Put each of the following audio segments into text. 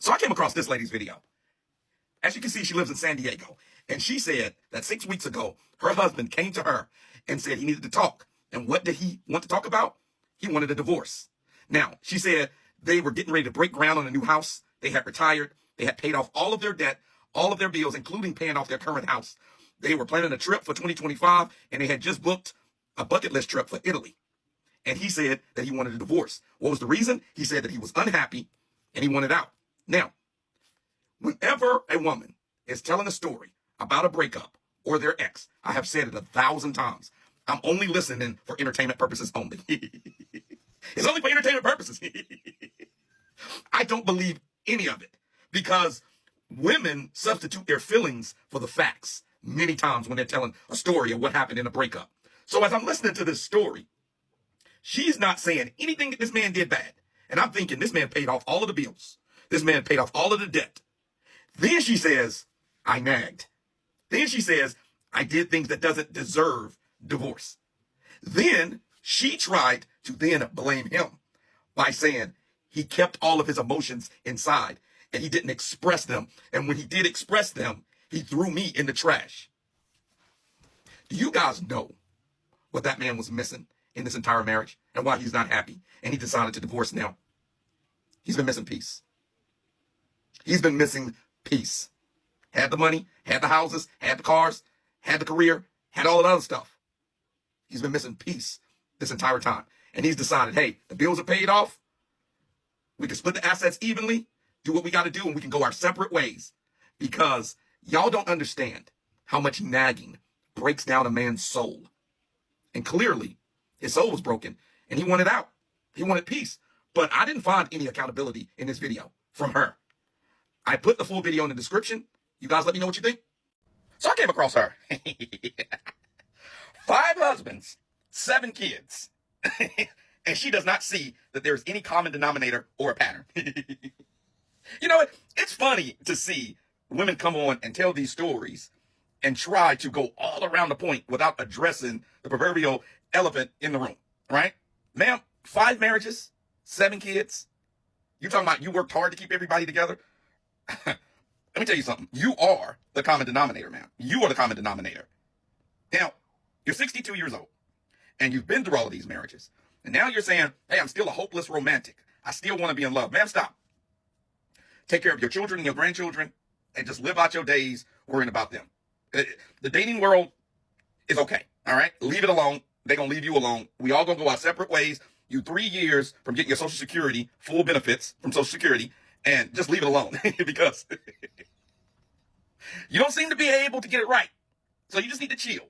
So I came across this lady's video. As you can see, she lives in San Diego. And she said that 6 weeks ago, her husband came to her and said he needed to talk. And what did he want to talk about? He wanted a divorce. Now, she said they were getting ready to break ground on a new house. They had retired. They had paid off all of their debt, all of their bills, including paying off their current house. They were planning a trip for 2025, and they had just booked a bucket list trip for Italy. And he said that he wanted a divorce. What was the reason? He said that he was unhappy and he wanted out. Now, whenever a woman is telling a story about a breakup or their ex, I have said it 1,000 times, I'm only listening for entertainment purposes only. It's only for entertainment purposes. I don't believe any of it because women substitute their feelings for the facts many times when they're telling a story of what happened in a breakup. So as I'm listening to this story, she's not saying anything that this man did bad. And I'm thinking this man paid off all of the bills. This man paid off all of the debt. Then she says, I nagged. Then she says, I did things that doesn't deserve divorce. Then she tried to then blame him by saying he kept all of his emotions inside and he didn't express them. And when he did express them, he threw me in the trash. Do you guys know what that man was missing in this entire marriage and why he's not happy and he decided to divorce now? He's been missing peace. He's been missing peace. Had the money, had the houses, had the cars, had the career, had all of that other stuff. He's been missing peace this entire time. And he's decided, hey, the bills are paid off. We can split the assets evenly, do what we got to do, and we can go our separate ways. Because y'all don't understand how much nagging breaks down a man's soul. And clearly, his soul was broken, and he wanted out. He wanted peace. But I didn't find any accountability in this video from her. I put the full video in the description. You guys let me know what you think. So I came across her. 5 husbands, 7 kids. And she does not see that there's any common denominator or a pattern. You know, it's funny to see women come on and tell these stories and try to go all around the point without addressing the proverbial elephant in the room, right? Ma'am, 5 marriages, 7 kids. You talking about you worked hard to keep everybody together? Let me tell you something. You are the common denominator, ma'am. You are the common denominator. Now, you're 62 years old, and you've been through all of these marriages. And now you're saying, hey, I'm still a hopeless romantic. I still want to be in love. Ma'am, stop. Take care of your children and your grandchildren, and just live out your days worrying about them. The dating world is okay, all right? Leave it alone. They're going to leave you alone. We all going to go our separate ways. You 3 years from getting your Social Security, full benefits from Social Security, and just leave it alone because you don't seem to be able to get it right. So you just need to chill.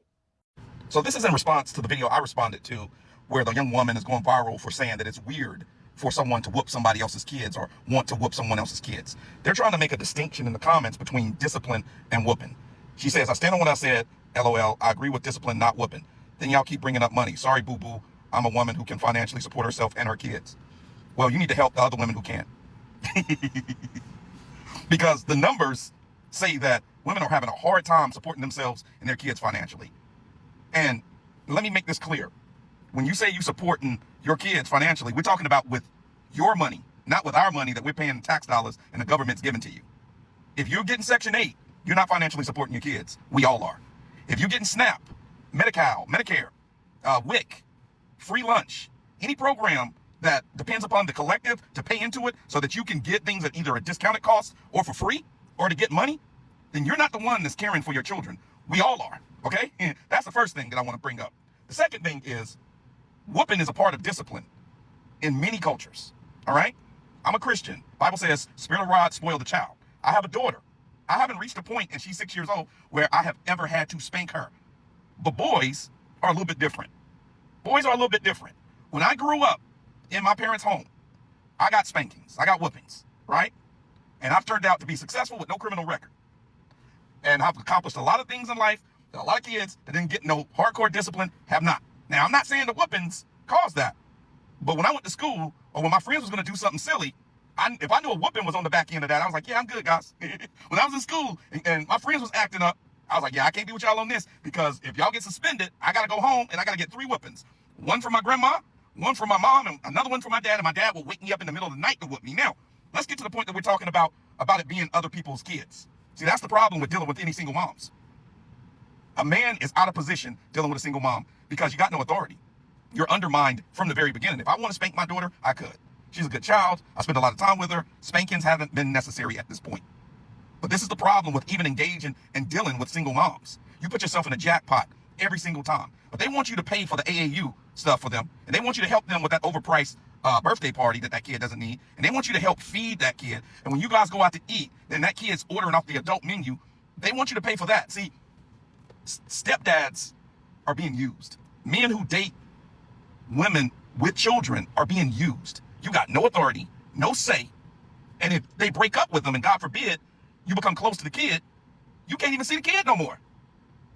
So this is in response to the video I responded to where the young woman is going viral for saying that it's weird for someone to whoop somebody else's kids or want to whoop someone else's kids. They're trying to make a distinction in the comments between discipline and whooping. She says, I stand on what I said, LOL, I agree with discipline, not whooping. Then y'all keep bringing up money. Sorry, boo-boo. I'm a woman who can financially support herself and her kids. Well, you need to help the other women who can't. Because the numbers say that women are having a hard time supporting themselves and their kids financially. And let me make this clear. When you say you supporting your kids financially, we're talking about with your money, not with our money that we're paying tax dollars and the government's giving to you. If you're getting Section 8, you're not financially supporting your kids. We all are. If you're getting SNAP, Medi-Cal, Medicare, WIC, free lunch, any program that depends upon the collective to pay into it so that you can get things at either a discounted cost or for free or to get money, then you're not the one that's caring for your children. We all are, okay? And that's the first thing that I want to bring up. The second thing is whooping is a part of discipline in many cultures, all right? I'm a Christian. Bible says, spare the rod, spoil the child. I have a daughter. I haven't reached a point, and she's 6 years old, where I have ever had to spank her. But boys are a little bit different. Boys are a little bit different. When I grew up in my parents' home, I got spankings. I got whoopings, right? And I've turned out to be successful with no criminal record. And I've accomplished a lot of things in life that a lot of kids that didn't get no hardcore discipline have not. Now, I'm not saying the whoopings caused that. But when I went to school, or when my friends was going to do something silly, if I knew a whooping was on the back end of that, I was like, yeah, I'm good, guys. When I was in school and my friends was acting up, I was like, yeah, I can't be with y'all on this, because if y'all get suspended, I got to go home and I got to get 3 whoopings. One from my grandma, one from my mom, and another one from my dad. And my dad will wake me up in the middle of the night to whoop me. Now, let's get to the point that we're talking about about it being other people's kids. See, that's the problem with dealing with any single moms. A man is out of position dealing with a single mom because you got no authority. You're undermined from the very beginning. If I want to spank my daughter, I could. She's a good child. I spend a lot of time with her. Spankings haven't been necessary at this point. But this is the problem with even engaging and dealing with single moms. You put yourself in a jackpot every single time. But they want you to pay for the AAU stuff for them. And they want you to help them with that overpriced birthday party that kid doesn't need. And they want you to help feed that kid. And when you guys go out to eat, then that kid's ordering off the adult menu. They want you to pay for that. See, stepdads are being used. Men who date women with children are being used. You got no authority, no say. And if they break up with them, and God forbid, you become close to the kid, you can't even see the kid no more.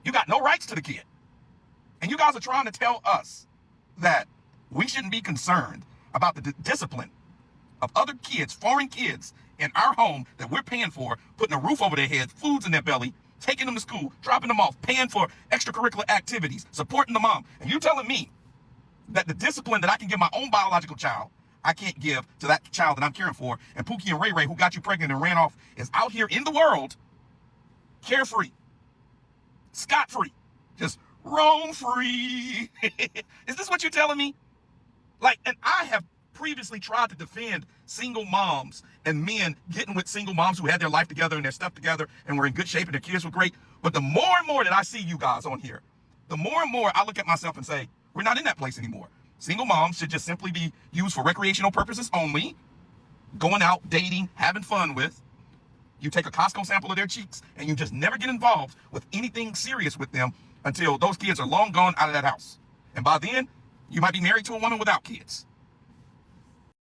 You got no rights to the kid. And you guys are trying to tell us that we shouldn't be concerned about the discipline of other kids, foreign kids in our home that we're paying for, putting a roof over their heads, foods in their belly, taking them to school, dropping them off, paying for extracurricular activities, supporting the mom. And you telling me that the discipline that I can give my own biological child, I can't give to that child that I'm caring for, and Pookie and Ray Ray, who got you pregnant and ran off, is out here in the world, carefree, scot-free, just roam free. Is this what you're telling me? Like, and I have previously tried to defend single moms and men getting with single moms who had their life together and their stuff together and were in good shape and their kids were great. But the more and more that I see you guys on here, the more and more I look at myself and say, we're not in that place anymore. Single moms should just simply be used for recreational purposes only, going out, dating, having fun with. You take a Costco sample of their cheeks and you just never get involved with anything serious with them until those kids are long gone out of that house. And by then, you might be married to a woman without kids.